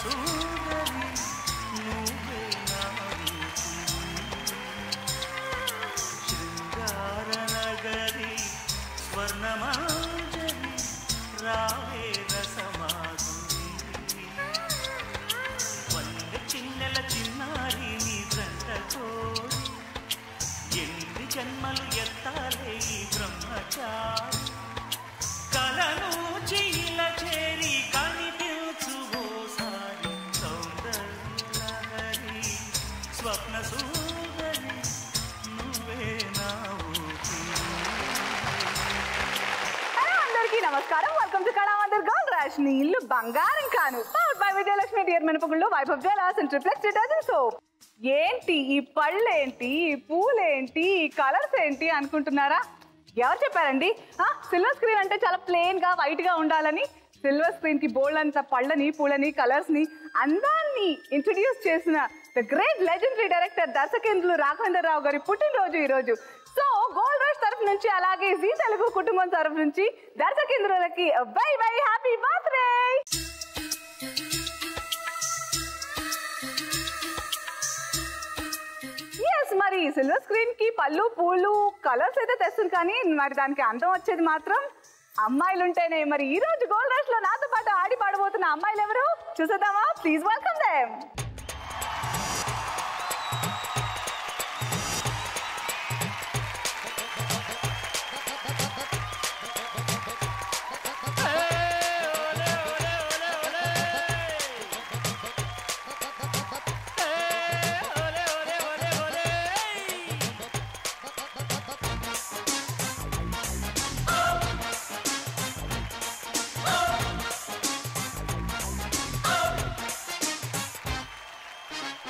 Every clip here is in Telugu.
సుందరి నువ్వే నా శృంగార నగరి స్వర్ణమాంజలి రావే రసమాధురి వల్లె చిన్నెల చిన్నారి నీ జంట కోరి ఎన్ని జన్మలు ఎత్తాలే ఈ బ్రహ్మచారి కలను చిల్ల చేరి కనిపించు ఓసారి సౌందర్యలహరి స్వప్న సుందరి నువ్వే నా అందరికీ నమస్కారం. Welcome to Kalamandir gold rush. నీ ఇల్లు బంగారం కాను పవర్డ్ బై విజయలక్ష్మి డియర్ మినపగుళ్ళు Vaibhav jewellers and triplex detergent soap. ఏంటి ఈ పళ్ళేంటి, ఈ పూలేంటి, ఈ కలర్స్ ఏంటి అనుకుంటున్నారా? ఎవరు చెప్పారండి? సిల్వర్ స్క్రీన్ అంటే చాలా ప్లెయిన్ గా వైట్ గా ఉండాలని. సిల్వర్ స్క్రీన్ కి బోల్డ్ అంత పళ్ళని, పూలని, కలర్స్ ని, అందాన్ని ఇంట్రడ్యూస్ చేసిన ద గ్రేట్ లెజెండరీ డైరెక్టర్ దర్శకేంద్రులు రాఘవేంద్ర రావు గారి పుట్టినరోజు ఈ రోజు. సో గోల్డ్ రష్ తరఫు నుంచి అలాగే జీ తెలుగు కుటుంబం తరఫు నుంచి దర్శకేంద్రులకి వెరీ వెరీ హ్యాపీ బర్త్డే. మరి సిల్వర్ స్క్రీన్ కి పళ్ళు, పూలు, కలర్స్ అయితే తెస్తుంది, కానీ మరి దానికి అందం వచ్చేది మాత్రం అమ్మాయిలు ఉంటేనే. మరి ఈ రోజు గోల్డ్ రష్ లో నాతో పాటు ఆడి పాడబోతున్న అమ్మాయిలు ఎవరు చూసేద్దామా? Please welcome them.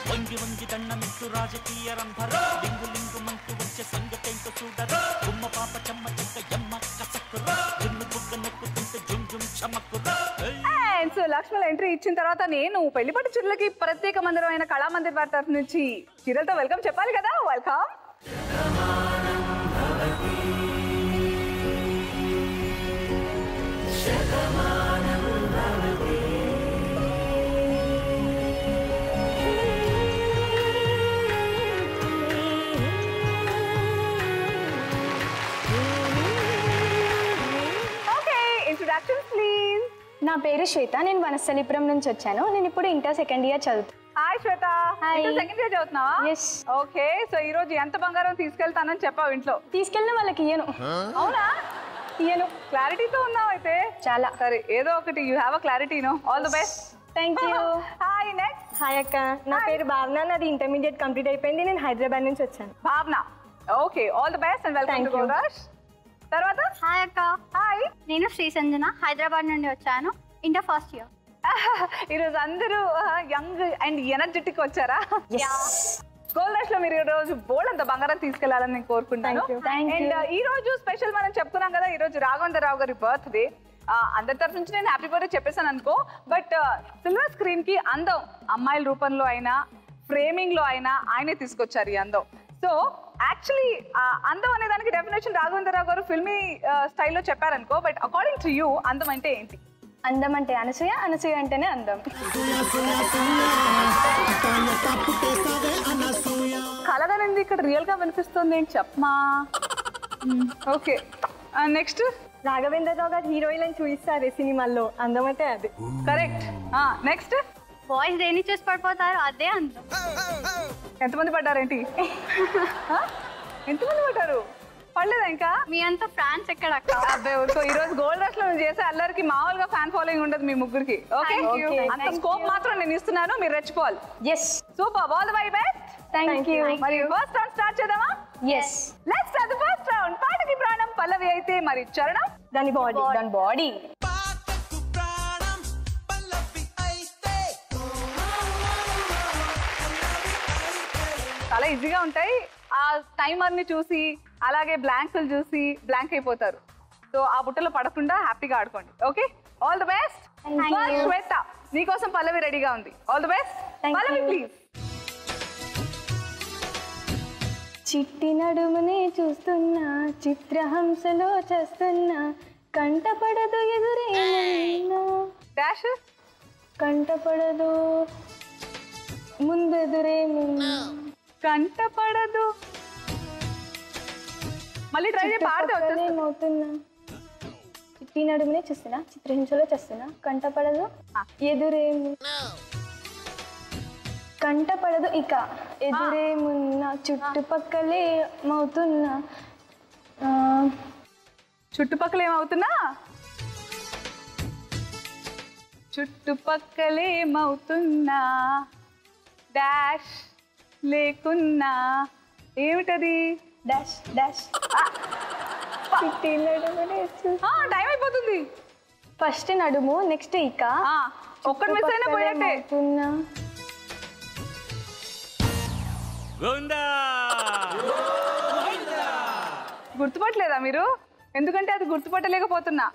వంగి వంగి దండమిట్టు రాజకీయ రంభర లింగు లింగు మంటూ వచ్చే సంగతేంటో చూడరా గుమ్మ పాప చెమ్మ చెక్క ఎమ్మ కసక్కురా జున్ను బుగ్గ నొక్కుతుంటే జుమ్ జుమ్ చమక్కురా. సో లక్ష్మణ్ ఎంట్రీ ఇచ్చిన తర్వాత నేను పెళ్లిపట్టు చీరలకి ప్రత్యేక మందిరమైన కళామందిర్ వారి తరఫు నుంచి చీరలతో వెల్కమ్ చెప్పాలి కదా. వెల్కమ్. నా పేరు శ్వేత. నేను వనస్థలిపురం నుంచి వచ్చాను. నేను ఇప్పుడు ఇంటర్ సెకండ్ ఇయర్ చదువుతాను. హాయ్ శ్వేత, సెకండ్ ఇయర్ చదువుతున్నావా? ఎస్. ఓకే. సో ఈ రోజు ఎంత బంగారం తీసుకెళ్తానని చెప్పావు ఇంట్లో? తీసుకెళ్ళిన వాళ్ళకి ఇయ్యను. అవునా? ఇయ్యను. క్లారిటీతో ఉన్నావు అయితే. చాలా. సరే, ఏదో ఒకటి you have a clarity. No, all the best. Thank you. Hi. Next. Hi అక్క, నా పేరు భావన. నాది ఇంటర్మీడియట్ కంప్లీట్ అయిపోయింది. నేను హైదరాబాద్ నుంచి వచ్చాను. భావన. Okay, all the best and welcome to gold rush. తర్వాత హాయ్ అక్క. హాయ్, నేను శ్రీ సంజన, హైదరాబాద్ నుండి వచ్చాను. Inter first year. ఈరోజు అందరూ యంగ్ అండ్ ఎనర్జెటిక్ వచ్చారా? గోల్డ్ రష్ లో మీరు ఈ రోజు బోల్డ్ అంత బంగారం తీసుకెళ్లాలని నేను కోరుకుంటాను. అండ్ ఈ రోజు స్పెషల్ మనం చెప్తున్నాం కదా, ఈ రోజు రాఘవేంద్ర రావు గారి బర్త్డే. అందరి తరఫు నుంచి నేను హ్యాపీ బర్త్డే చెప్పేసాను అనుకో. బట్ సిల్వర్ స్క్రీన్ కి అందం అమ్మాయిల రూపంలో అయినా, ఫ్రేమింగ్ లో అయినా ఆయనే తీసుకొచ్చారు ఈ అందం. సో యాక్చువల్లీ అందం అనే దానికి డెఫినేషన్ రాఘవేంద్రరావు గారు ఫిల్మీ స్టైల్లో చెప్పారనుకో. బట్ అకార్డింగ్ టు యూ అందం అంటే ఏంటి? అందం అంటే అనసూయ, అనసూయ అంటేనే అందం. కలగనింది ఇక్కడ రియల్ గా వినిపిస్తుంది ఏంటి చెప్పమా? Okay, next. రాఘవేంద్రరావు గారు హీరోయిన్ చూపిస్తారు సినిమాల్లో, అందం అంటే అది. కరెక్ట్. నెక్స్ట్. బాయ్స్ దేని చూసి పడిపోతారు, అదే అందం. ఎంతమంది పడ్డారేంటి? ఎంతమంది పడ్డారు? పడలేదా ఇంకా? మీ అంతా ఫ్యాన్స్ ఎక్కడ? అబ్బాయి ఊరుకో. ఈ రోజు గోల్డ్ రష్ లో చేసే అల్లరికి మామూలుగా ఫ్యాన్ ఫాలోయింగ్ ఉండదు మీ ముగ్గురికి. ఓకే, అంత స్కోప్ మాత్రం నేను ఇస్తున్నాను, మీరు రెచ్చిపోవాలి. Yes. Super, all the very best. Thank you. మరి ఫస్ట్ రౌండ్ స్టార్ట్ చేద్దామా? Yes. Let's start the first round. పాటకి ప్రాణం పల్లవి అయితే మరి చరణం దాని బాడీ. దాని బాడీ. చాలా ఈజీగా ఉంటాయి. ఆ టైమర్ ని చూసి అలాగే బ్లాంక్లు చూసి బ్లాంక్ అయిపోతారు. సో ఆ బుట్టలో పడకుండా హ్యాపీగా ఆడుకోండి. Okay, all the best. Shweta, నీకోసం పల్లవి రెడీగా ఉంది. All the best. పల్లవి ప్లీజ్. చిట్టి నడుమునే చూస్తున్నా, చిత్రహంసలో చేస్తున్నా, కంటపడదు ఎదురే డాష్. కంటపడదు ముందెదురేమున్నా కంటపడదు మళ్ళీ ట్రై చేసి పాడితే వచ్చేస్తుంది ఏమవుతున్నా చిట్టి నడుమునే చూస్తున్నా చిత్రహింసలో చేస్తున్నా కంటపడదు ఎదురేము కంటపడదు ఇక ఎదురేమున్నా చుట్టుపక్కలే ఏమవుతున్నా చుట్టుపక్కల ఏమవుతున్నా చుట్టుపక్కలే ఏమవుతున్నా డాష్ లేకున్నా ఏమిటది డాష్ డాష్ చిట్టి నడుమునే టైం అయిపోతుంది ఫస్ట్ నడుము నెక్స్ట్ ఇక ఒక్కటి మిస్ అయినా పోయాటే గుర్తుపట్టలేదా మీరు ఎందుకంటే అది గుర్తుపట్టలేకపోతున్నా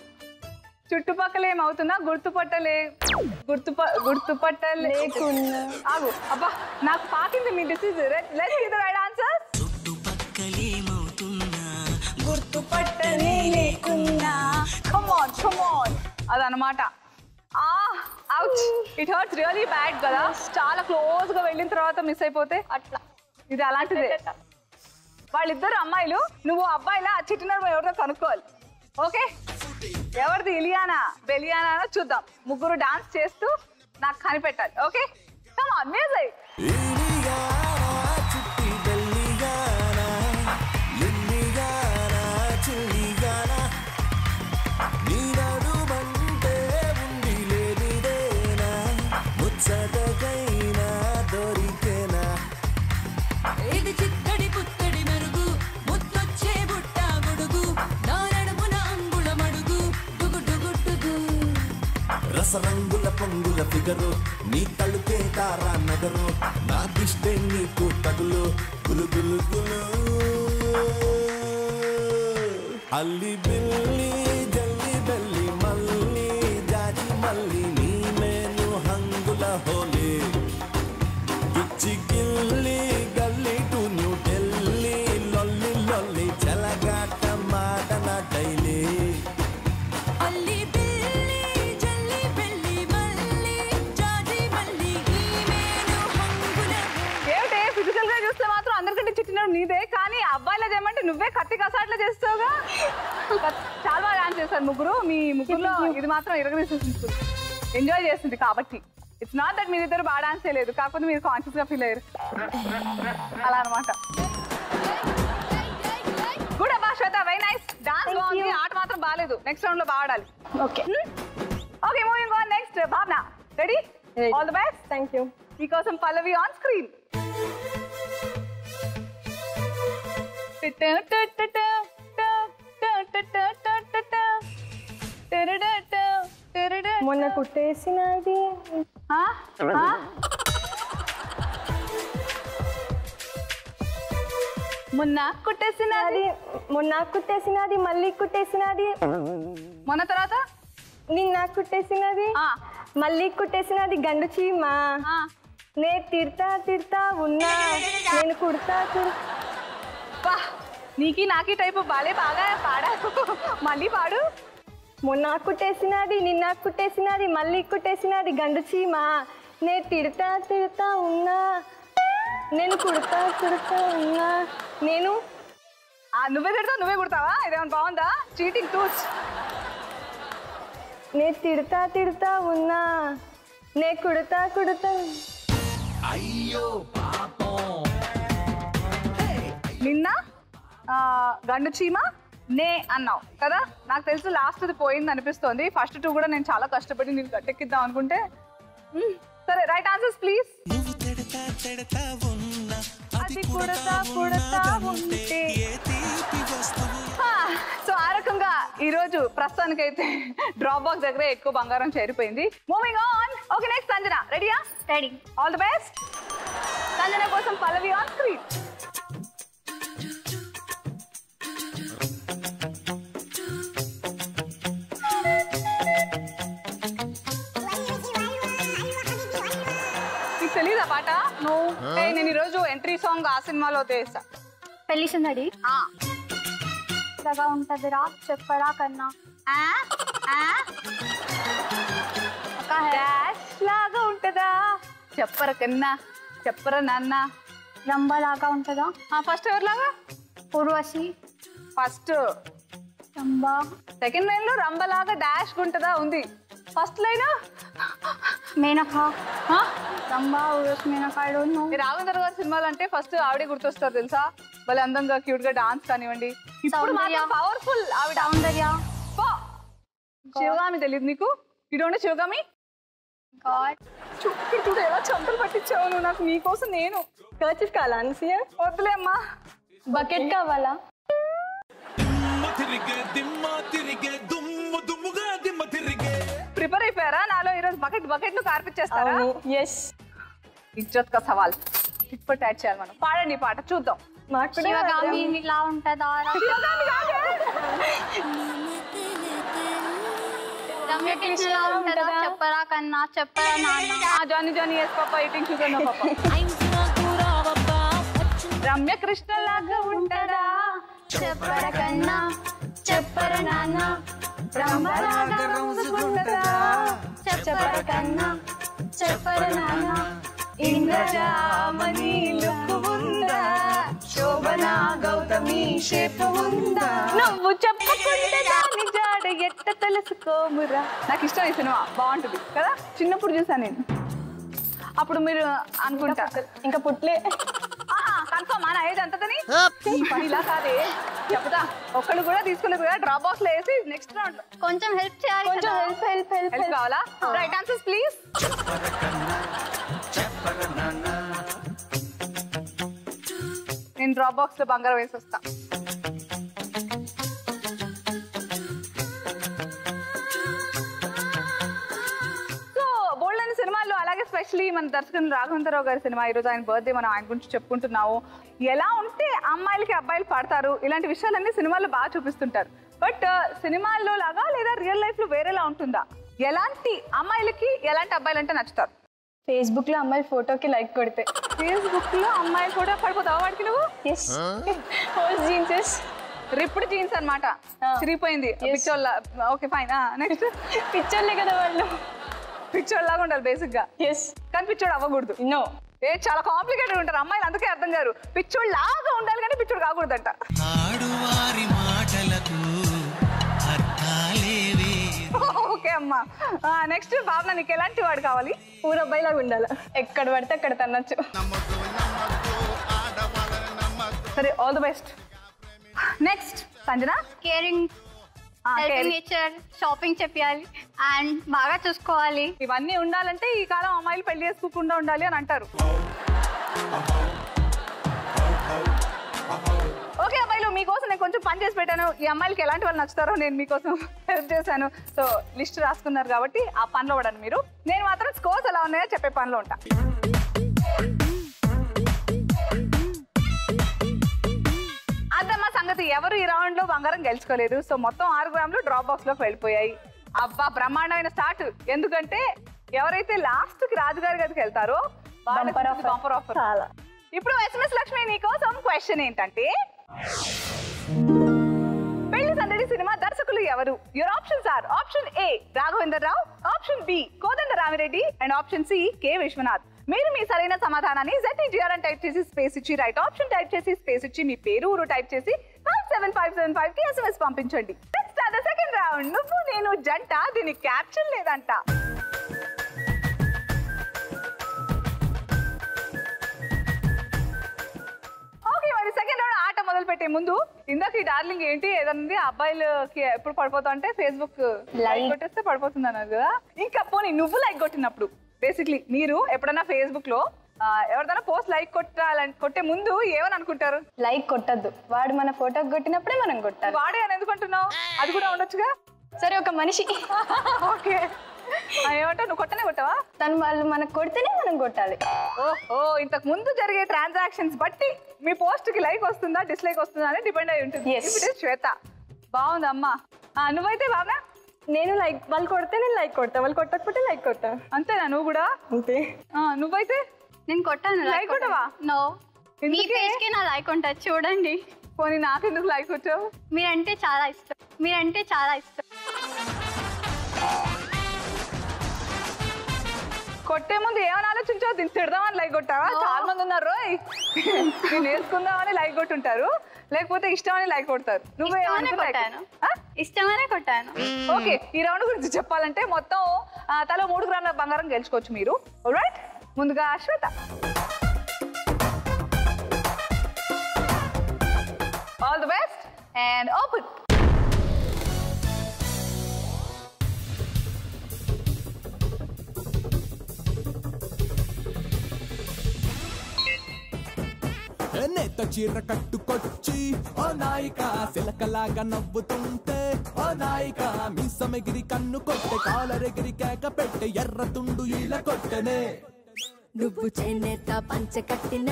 చుట్టుపక్కల ఏమవుతున్నా గుర్తుపట్టలేకున్నా ఆగు అబ్బా నాకు పాకింది మీ disease let's see the right answer గుర్తుపట్టలేకున్నా కమ్ ఆన్ అదన్నమాట out it hurts really bad కదా చాలా క్లోజ్ గా వెళ్ళిన తర్వాత మిస్ అయిపోతే అట్లా ఇది అలాంటిదే వాళ్ళిద్దరు అమ్మాయిలు నువ్వు అబ్బాయిలా చిట్టినడు ఎవరితో కనుక్కోవాలి ఓకే ఎవరిది ఇలియానా బెలియానా చూద్దాం ముగ్గురు డాన్స్ చేస్తూ నాకు కనిపెట్టాలి ఓకే కమ్ ఆన్ మ్యూజిక్ రసరంగుల పొంగుల ఫిగరు నీ తలుపే తారా నగరు నా దిష్టే నీకు తగులు గులు గులు గులు అల్లి బిల్లి జల్లి బెల్లి మల్లి జాజి మల్లి నీ మేను హంగుల హోలీ గిచ్చి గిల్లి గల్లి టు న్యూ ఢిల్లీ లొల్లి లొల్లి చెలగాట మాటన డైలీ చిట్టినడు నీదే కానీ అబ్బాయిలా చేయమంటే నువ్వే కత్తి కసాట్లా చేస్తావుగా చాలా బాగా డాన్స్ చేస్తారు ముగ్గురు మీ ముగ్గురులో ఇది మాత్రం ఇరగదీసేసింది ఎంజాయ్ చేస్తుంది కాబట్టి ఇట్స్ నాట్ దట్ మీరిద్దరు బాగా డాన్స్ చేయలేదు కాకపోతే మీరు కాన్షియస్ గా ఫీల్ అయ్యారు అలా అనమాట గుడ్ అబ్బా శ్వేత వెరీ నైస్ డాన్స్ బాగుంది ఆట మాత్రం బాగాలేదు నెక్స్ట్ రౌండ్ లో బాగా ఆడాలి okay okay moving on next Bhavana ready all the best thank you మీకోసం పల్లవి ఆన్ స్క్రీన్ మొన్న కుట్టేసినది మొన్న కుట్టేసినది మళ్ళీ కుట్టేసినది మొన్న తర్వాత నిన్న కుట్టేసినది మళ్ళీ కుట్టేసినది గండు చీమా నే తిడతా ఉన్నా నేను కుడతా నీకి నాకి టైపు బాగా పాడారు మళ్ళీ పాడు మొన్న కుట్టేసినది నిన్న కుట్టేసినది మళ్ళీ కుట్టేసినది గండు చీమా నే తిడతా ఉన్నా నేను కుడతా ఉన్నా నేను నువ్వే తిడతావు నువ్వే కుడతావా ఇదేమన్నా బాగుందా చీటింగ్ టూస్ నే తిడతా ఉన్నా నే కుడతా అయ్యో పాపం నిన్న గండు చీమ నే అన్నావు కదా నాకు తెలుసు లాస్ట్ అది పోయింది అనిపిస్తోంది ఫస్ట్ టూ కూడా నేను చాలా కష్టపడి నేను గట్టెక్కిద్దాం అనుకుంటే సరే రైట్ ఆన్సర్స్ ప్లీజ్ అది కుడతా ఉంటే సో ఆ రకంగా ఈరోజు ప్రస్తుతానికైతే డ్రాప్ బాక్స్ దగ్గర ఎక్కువ బంగారం చేరిపోయింది moving on okay next Sanjana రెడీయా ready all the best Sanjana కోసం పల్లవి ఆన్ స్క్రీన్ నీకు తెలీదా పాట నువ్వు నేను ఈరోజు ఎంట్రీ సాంగ్ ఆ సినిమాలో వేస్తా పెళ్లి సుందడి ఉంటదిరా చెప్పరా కన్నా డాష్ లాగా ఉంటదా చెప్పర కన్నా చెప్పర నాన్న రంభ లాగా ఉంటుందా ఫస్ట్ ఎవరిలాగా Urvashi first Rambha second line లో రంబలాగా డాష్ ఉంటదా ఉంది first line Menaka Rambha Urvashi Menaka I don't know Raghavendra గారి సినిమాలు అంటే ఫస్ట్ ఆవిడే గుర్తొస్తారు తెలుసా వాళ్ళ అందంగా క్యూట్ గా డాన్స్ కానివ్వండి ఇప్పుడు సౌందర్య. పవర్ఫుల్ ఆవిడ సౌందర్య శివగామి తెలియదు నీకు ఇటువంటి శివగామి గాడ్ చూడు ఎలా చంపలు పట్టించావు నువ్వు నాకు నీకోసం నేను కర్చీఫ్ కావాలా అనసూయ వద్దులే అమ్మా బకెట్ కావాలా ప్రిపేర్ అయిపోయారా నాలో ఈరోజు బకెట్లు కార్పిచ్చేస్తారా ఎస్ ఇజ్జత్ కా సవాల్ ఇప్పుడు యాడ్ చేయాలి మనం పాడండి ఈ పాట చూద్దాం మాకు కూడా శివగామి ఇలా ఉంటుందా రమ్యకృష్ణ ఇలా ఉంటుందా చెప్పరా కన్నా చెప్పరా నాన్న Johnny Johnny yes papa eating sugar no papa Ramya Krishna లాగా ఉంటదా చెప్పర కన్నా చెప్పర నాన్న రంభలాగా రోజుకుంటదా చెప్పర కన్నా చెప్పర నాన్న ఇంద్రజామని లుక్కు ఉందా శోభన గౌతమి షేపు ఉందా నువ్వు చెప్పకుంటే దాని జాడ ఎట్ట తెలుసుకోమురా నాకు ఇష్టం ఈ సినిమా బాగుంటుంది కదా చిన్నప్పుడు చూసాను నేను అప్పుడు మీరు అనుకుంటా ఇంకా పుట్లే కన్ఫర్మ్ నా ఏజ్ అంతదని ఈ పని ఇలా కాదే చెప్తా ఒక్కళ్ళు కూడా తీసుకోలేదు కదా డ్రాప్ బాక్స్ లో వేసి నెక్స్ట్ రౌండ్ కొంచెం హెల్ప్ చేయాలి కొంచెం కదా. హెల్ప్ కావాలా రైట్ ఆన్సర్స్ ప్లీజ్ నేను డ్రాప్ బాక్స్ లో బంగారం వేసి వస్తా సో బోల్డ్ అనే సినిమాల్లో అలాగే స్పెషల్లీ మన దర్శకులు రాఘవేంద్రరావు గారి సినిమా ఈరోజు ఆయన బర్త్డే మనం ఆయన గురించి చెప్పుకుంటున్నాము ఎలా ఉంటే అమ్మాయిలకి అబ్బాయిలు పడతారు ఇలాంటి విషయాలన్నీ సినిమాల్లో బాగా చూపిస్తుంటారు బట్ సినిమాల్లో లాగా లేదా రియల్ లైఫ్ లో వేరేలా ఉంటుందా ఎలాంటి అమ్మాయిలకి ఎలాంటి అబ్బాయిలు అంటే నచ్చుతారు ఫేస్బుక్ లో అమ్మాయి ఫోటోకి లైక్ కొడితే ఫేస్బుక్ లో అమ్మాయిలు కూడా పడిపోతావా వాడికి నువ్వు ఎస్ హోస్ జీన్సెస్ రిప్పుడు జీన్స్ అనమాట చిరిగిపోయింది పిచ్చోళ్ళ ఓకే ఫైన్ నెక్స్ట్ పిక్చర్లే కదా వాళ్ళు పిచ్చోళ్ళ లాగా ఉండాలి బేసిక్ గా ఎస్ కానీ పిచ్చోడు అవ్వకూడదు నో చాలా కాంప్లికేటెడ్ ఉంటారు అమ్మాయిలు అందుకే అర్థం కాదు పిచ్చోడు లాగా ఉండాలి కానీ పిచ్చోడు కాకూడదంట ఆడువారి మాటలకు అర్థాలేవే ఓకే అమ్మా నెక్స్ట్ భావన నీకు ఎలాంటి వాడు కావాలి ఊరబ్బాయి లాగా ఉండాలి ఎక్కడ పడితే అక్కడ తన్నచ్చు సరే all the best next Sanjana caring helping nature shopping చెప్పాలి అండ్ బాగా చూసుకోవాలి ఇవన్నీ ఉండాలంటే ఈ కాలం అమ్మాయిలు పెళ్లి చేసుకోకుండా ఉండాలి అని అంటారు ఓకే అమ్మాయిలు మీకోసం నేను కొంచెం పని చేసి పెట్టాను ఈ అమ్మాయిలకి ఎలాంటి వాళ్ళు నచ్చుతారో నేను మీకోసం హెల్ప్ చేశాను సో లిస్ట్ రాసుకున్నారు కాబట్టి ఆ పనిలో పడండి మీరు నేను మాత్రం స్కోర్స్ ఎలా ఉన్నాయో చెప్పే పనిలో ఉంటా అదమ్మా సంగతి ఎవరు ఈ రౌండ్ లో బంగారం గెలుచుకోలేదు సో మొత్తం 6 గ్రాములు డ్రాప్ బాక్స్ లోకి వెళ్ళిపోయాయి అబ్బా బ్రహ్మాండమైన స్టార్ట్ ఎందుకంటే ఎవరైతే లాస్ట్ కి రాజుగారి గదికి వెళ్తారో బంపర్ ఆఫర్ చాలా ఇప్పుడు SMS లక్ష్మి నీకోసం క్వశ్చన్ ఏంటంటే పెళ్లి సందడి సినిమా దర్శకులు ఎవరు your options are option A Raghavendra Rao option B Kodanda Ramireddy and option C K Viswanath మీరు మీ సరైన సమాధానాన్ని ZTGR అని టైప్ చేసి స్పేస్ ఇచ్చి రైట్ ఆప్షన్ టైప్ చేసి స్పేస్ ఇచ్చి మీ పేరు ఊరు టైప్ చేసి 57575 కి SMS పంపించండి నెక్స్ట్ ద సెకండ్ రౌండ్ నువ్వు నేను జంట దీని క్యాప్షన్ లేదంట ఓకే మరి సెకండ్ రౌండ్ ఆట మొదలు పెట్టే ముందు ఇందాక ఈ డార్లింగ్ ఏంటి ఏదన్నది అబ్బాయిలకి ఎప్పుడు పడిపోతా అంటే ఫేస్బుక్ లైక్ కొట్టేస్తే పడిపోతుంది అన్నది కదా ఇంకా పోనీ నువ్వు లైక్ కొట్టినప్పుడు బేసిక్లీ మీరు ఎప్పుడైనా ఫేస్బుక్ లో ఎవరిదైనా పోస్ట్ లైక్ కొట్టే ముందు ఏమని అనుకుంటారు లైక్ కొట్టద్దు వాడు మన ఫోటోకి కొట్టినప్పుడే మనం కొట్టాలి వాడే అని ఎందుకు అంటున్నావు అది కూడా ఉండొచ్చుగా సరే ఒక మనిషి ఓకే ఏమంటావు నువ్వు కొట్టనే కొట్టావా తను వాళ్ళు మనకు కొడితేనే మనం కొట్టాలి ఓ ఇంతకు ముందు జరిగే ట్రాన్సాక్షన్స్ బట్టి మీ పోస్ట్ కి లైక్ వస్తుందా డిస్లైక్ వస్తుందా అని డిపెండ్ అయి ఉంటుంది Yes. ఇప్పుడు శ్వేత బాగుందమ్మా నువ్వైతే బాగా నేను లైక్ వాళ్ళు కొడితే నేను లైక్ కొడతా వాళ్ళు కొట్టకపోతే లైక్ కొట్టా అంతేనా నువ్వు కూడా అంతే నువ్వైతే నేను కొట్టాను లైక్ కొట్టవా నో మీ ఎందుకే? పేజ్ కి నా లైక్ ఉంటుంది చూడండి పోనీ నాకెందుకు లైక్ కొట్టావు మీరంటే చాలా ఇష్టం కొట్టే ముందు ఏమని ఆలోచించావు? దీన్ని తిడదామని లైక్ కొట్టావా? చాలా మంది ఉన్నారు రోయ్, నేను వేసుకుందామని లైక్ కొట్టుంటారు, లేకపోతే ఇష్టమని లైక్ కొడతారు. ఇష్టమనే కొట్టాను. ఓకే, ఈ రౌండ్ గురించి చెప్పాలంటే మొత్తం తలో 3 గ్రాముల బంగారం గెలుచుకోవచ్చు మీరు. రైట్, ముందుగా Shweta. All the best and open. నేత చీర కట్టుకొచ్చి ఓ నాయిక సిలకలాగా నవ్వుతుంటే ఓ నాయిక మీసమెగిరి కన్ను కొట్టె కాలరెగిరి కేక పెట్టె ఎర్ర తుండు ఈల కొట్టెనే. నువ్వు చేనేత పంచ కట్టిన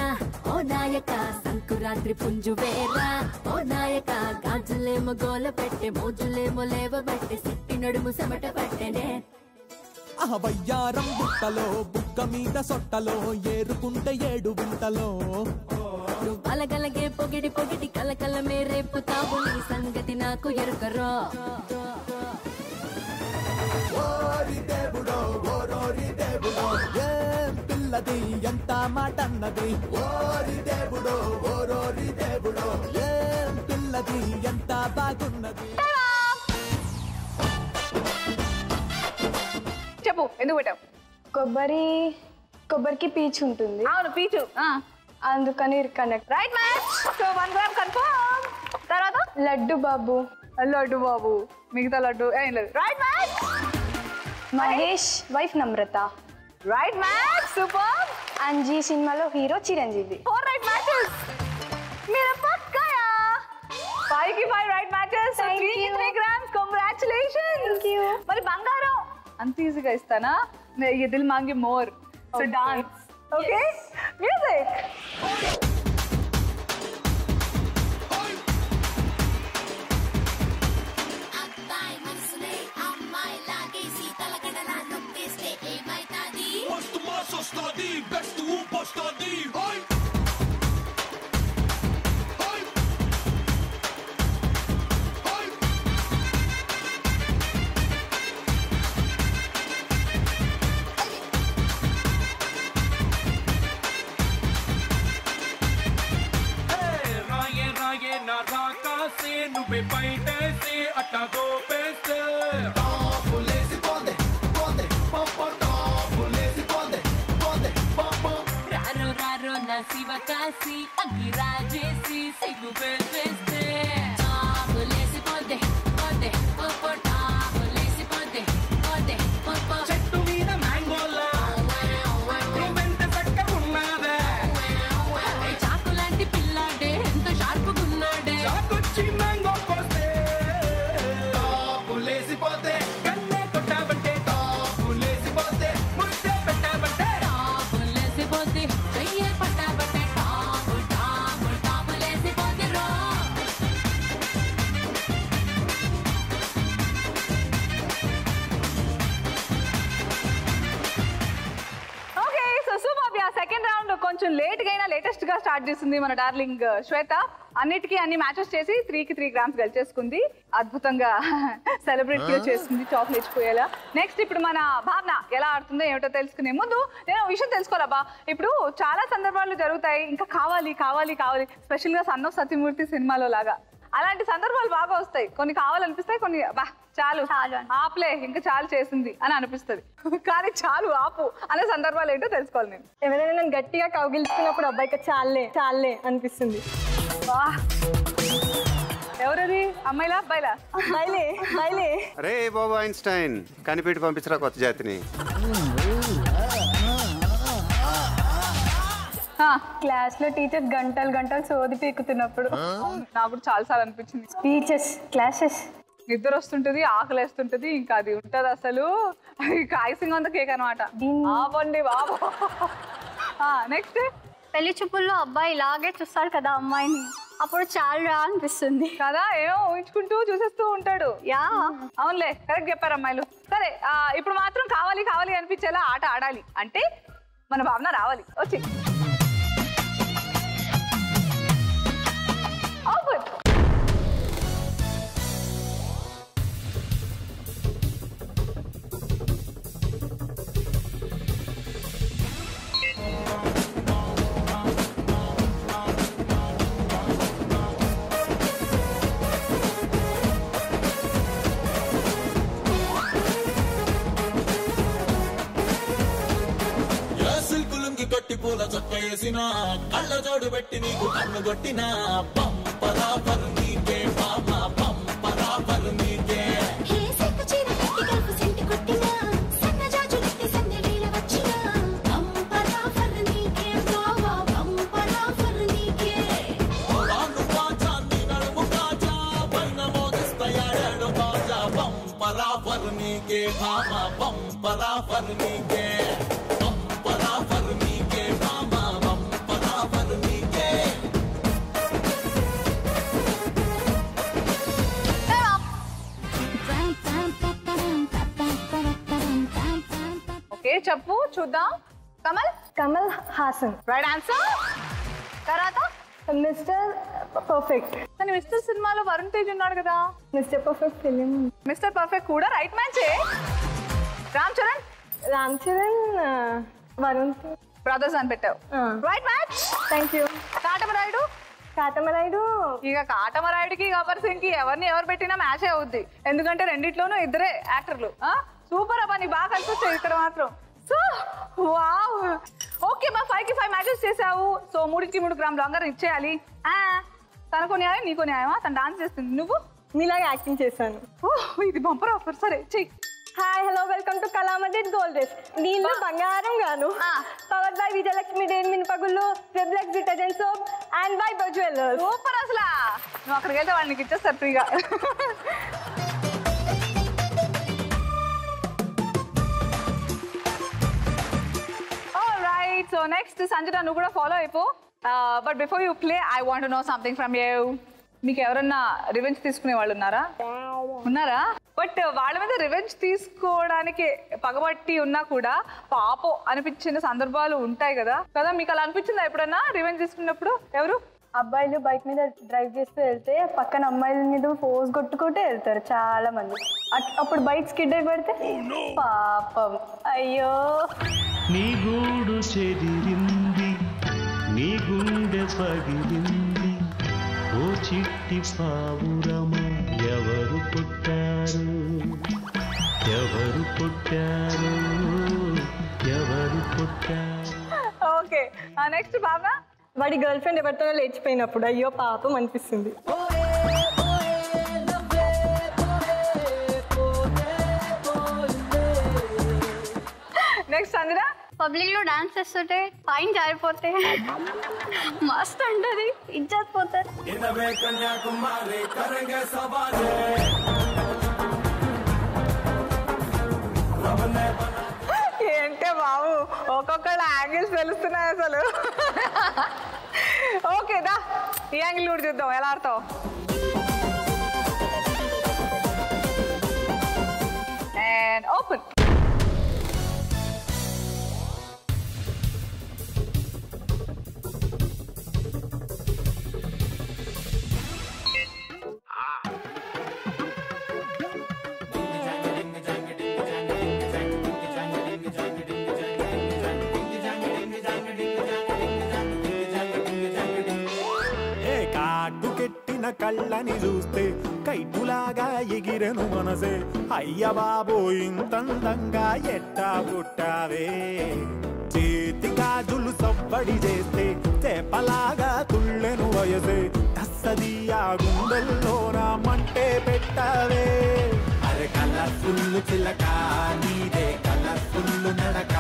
ఓ నాయక సంకురాత్రి పుంజు వేరా ఓ నాయక గాజులేమో గోల పెట్టె మోజులేమో లేవబెట్టె సిట్టి నడుము చెమట పట్టెనే. వయ్యారం బుట్టలో బుక్క మీద సొట్టలో ఏరుకుంటే 7 వింటలో నువ్వు అలగలగే పొగిడి పొగిడి కలకల మేరేపుతావు నీ సంగతి నాకు ఎరుకరో. ఓరి దేవుడో ఓరోరి దేవుడో ఏం పిల్లది ఎంత మాట అన్నది. ఓరి దేవుడో ఓరోరి దేవుడో ఏం పిల్లది ఎంత బాగున్నది. చెప్పు, ఎందుకు పెట్టావు? కొబ్బరికి పీచు ఉంటుంది. అవును, పీచు, అందుకని connect. Right match. So 1 gram confirm. తర్వాత లడ్డు బాబు. లడ్డు బాబు, మిగతా లడ్డు ఏం లేదు. Right match. Mahesh wife Namrata. Right match, super. Anji సినిమాలో హీరో చిరంజీవి. 4 right matches. మీరు పక్కాయా? 5కి 5 right matches. 3 grams. Congratulations. Thank you. మరి బంగారం అంత ఈజీగా ఇస్తానా? ये दिल मांगे मोर. So dance. Okay? Music. నువ్వే బయటేసి అట్టా గోపేస్తే రారో రారో నా శివ కాసి అగ్గి రాజేసి సిగ్గు పేస్తే టాపులేసి పోతే పోతే పోపో టాపులేసి పోతే పోతే పోపో. చెట్టు మీద మ్యాంగోలా నువ్వెంత చక్కగా ఉన్నావే. చాకు లాంటి పిల్లాడే ఎంత షార్పుగున్నాడే. చాకొచ్చి మ్యాంగో కోస్తే టాపులేసిపోతే కన్నే కొట్టావంటే టాపులేసిపోతే ముద్దే పెట్టావంటే టాపులేసి పోతే చెయ్యే పట్టాబట్టే టాపు టాపు టాపులేసి పోతే రో. Okay, so super. Second round కొంచెం లేట్ గా అయినా లేటెస్ట్ గా స్టార్ట్ చేసింది మన డార్లింగ్ శ్వేత. అన్నిటికీ అన్ని మ్యాచెస్ చేసి 3కి 3 గ్రామ్స్ గెలిచేసుకుంది. అద్భుతంగా సెలబ్రేట్ చేసుకుంది, టాప్ లేచిపోయేలా. నెక్స్ట్ ఇప్పుడు మన భావన ఎలా ఆడుతుందో ఏమిటో తెలుసుకునే ముందు నేను విషయం తెలుసుకోవాలబ్బా. ఇప్పుడు చాలా సందర్భాలు జరుగుతాయి, ఇంకా కావాలి కావాలి కావాలి, స్పెషల్ గా సన్ ఆఫ్ సత్యమూర్తి సినిమాలో లాగా అలాంటి సందర్భాలు బాగా వస్తాయి. కొన్ని కావాలనిపిస్తాయి, కొన్ని బా చాలు ఆపులే ఇంకా చాలు చేసింది అని అనిపిస్తుంది. కానీ చాలు ఆపు అనే సందర్భాలు ఏంటో తెలుసుకోవాలి నేను. ఎవరైనా నన్ను గట్టిగా కౌగిలించుకున్నప్పుడు అబ్బాయికి చాలే చాలే అనిపిస్తుంది. ఎవరది? అమ్మాయిలా అబ్బాయిలా? అబ్బాయిలే అబ్బాయిలే. అరే బాబు ఐన్స్టైన్, కనిపెట్టి పంపించరా కొత్త జాతిని. క్లాస్ లో టీచర్ గంటలు గంటలు సోది పీకుతున్నప్పుడు నాకు కూడా చాలా సార్లు అనిపించింది. స్పీచెస్ క్లాసెస్ నిద్ర వస్తుంటది, ఆకలి వేస్తుంటది, ఇంకా అది ఉంటది అసలు ఐసింగ్ ఆన్ ద కేక్ అనమాట. ఆపండి బాబు. నెక్స్ట్ పెళ్లి చూపుల్లో అబ్బాయి ఇలాగే చూస్తాడు కదా అమ్మాయిని, అప్పుడు చాలా అనిపిస్తుంది కదా. ఏమో ఊహించుకుంటూ చూసేస్తూ ఉంటాడు. యా అవునులే, కరెక్ట్ చెప్పారు అమ్మాయిలు. సరే, ఇప్పుడు మాత్రం కావాలి కావాలి అనిపించేలా ఆట ఆడాలి అంటే మన భావన రావాలి. వచ్చి చొక్కేసిన కళ్ళ జోడు పెట్టి నీకు కన్ను కొట్టిన పంపరాపర్ నీకే మామ పంపరాపర్ నీకే के मामा बम्परा फरनी के बम्परा फरनी के मामा बम्परा फरनी के ఓకే చెప్పు చూద్దాం కమల్ కమల్ హాసన్. Right answer. తర్వాత మిస్టర్ పర్ఫెక్ట్. కానీ మిస్టర్ సినిమాలో వరుణ్ తేజ్ ఉన్నాడు కదా. Mister perfect film. Mister perfect కూడా రైట్ మ్యాచే. రామ్ చరణ్. రామ్ చరణ్ వరుణ్ బ్రదర్స్ అని పెట్టావు. Right match. Thank you. Katamarayudu. Katamarayudu ఇక కాటమరాయుడికి గబ్బర్ సింగ్ కి ఎవరిని ఎవరు పెట్టినా మ్యాచే అవుద్ది. ఎందుకంటే రెండిట్లోనూ ఇద్దరే యాక్టర్లు. సూపర్ అబ్బా, నీ బాగా కలిసి వచ్చాయి ఇక్కడ మాత్రం. So wow. ఓకే మా 5కి 5 మ్యాచెస్ చేసావు. సో 3కి 3 గ్రామ్ లాంగర్ ఇచ్చేయాలి. తనకు న్యాయం నీకు న్యాయమా? తను డాన్స్ చేస్తుంది, నువ్వు మీలాగా యాక్టింగ్ చేశాను. ఇది బంపర్ ఆఫర్. సరే చెయ్యి. Hi hello welcome to Kalamandir gold race. నీళ్ళు బంగారం గాను. పవర్డ్ బై విజయలక్ష్మి డేన్ మినపగుళ్ళు, రెబ్లెక్స్ detergent soap and Bhai Bhai jewellers. Super. అసలు నువ్వు అక్కడికి వెళ్తే వాళ్ళకి ఇచ్చేస్తారు ఫ్రీగా. సో నెక్స్ట్ సంజన నువ్వు కూడా ఫాలో అయిపో. But before you play I want to know something from you. మీకు ఎవరన్నా రివెంజ్ తీసుకునే వాళ్ళు ఉన్నారా? బట్ వాళ్ళ మీద రివెంజ్ తీసుకోవడానికి పగబట్టి ఉన్నా కూడా పాపం అనిపించిన సందర్భాలు ఉంటాయి కదా. మీకు అలా అనిపించిందా ఎప్పుడన్నా రివెంజ్ తీసుకున్నప్పుడు? ఎవరు? అబ్బాయిలు బైక్ మీద డ్రైవ్ చేస్తూ వెళ్తే పక్కన అమ్మాయిల మీద పోజ్ కొట్టుకుంటూ వెళ్తారు చాలా మంది. అప్పుడు బైక్ స్కిడ్ అయి పడితే పాపం అయ్యో. నీ గూడు చెదిరింది, నీ గుండె పగిలింది, ఓ చిట్టి పావురమా ఎవరు పుట్టారు, ఎవరు పుట్టారు, ఎవరు పుట్టారు. ఓకే నెక్స్ట్ బాబా. వాడి గర్ల్ ఫ్రెండ్ ఎవరితోనో లేచిపోయినప్పుడు అయ్యో పాపం అనిపిస్తుంది. నెక్స్ట్ సంజన. పబ్లిక్ లో డాన్స్ చేస్తుంటే పైన జారిపోతే మస్తు ఉంటది, ఇజ్జత్ పోతారు. ఏంటే బాబు ఒక్కొక్కళ్ళ యాంగిల్స్ తెలుస్తున్నాయి అసలు. ఓకే దా ఈ యాంగిల్ కూడా చూద్దాం ఎలా ఆడతావు. And open. కళ్ళని చూస్తే కైటులాగా ఎగిరెను మనసే, అయ్య బాబో ఇంతందంగా ఎట్టా పుట్టావే. చేతి గాజులు సవ్వడి చేస్తే చేపలాగా తుళ్ళెను వయసే, తస్సదియా గుండెల్లో నా మంటే పెట్టావే. అరే కలర్ఫుల్ చిలక నీదే కలర్ఫుల్ నడక,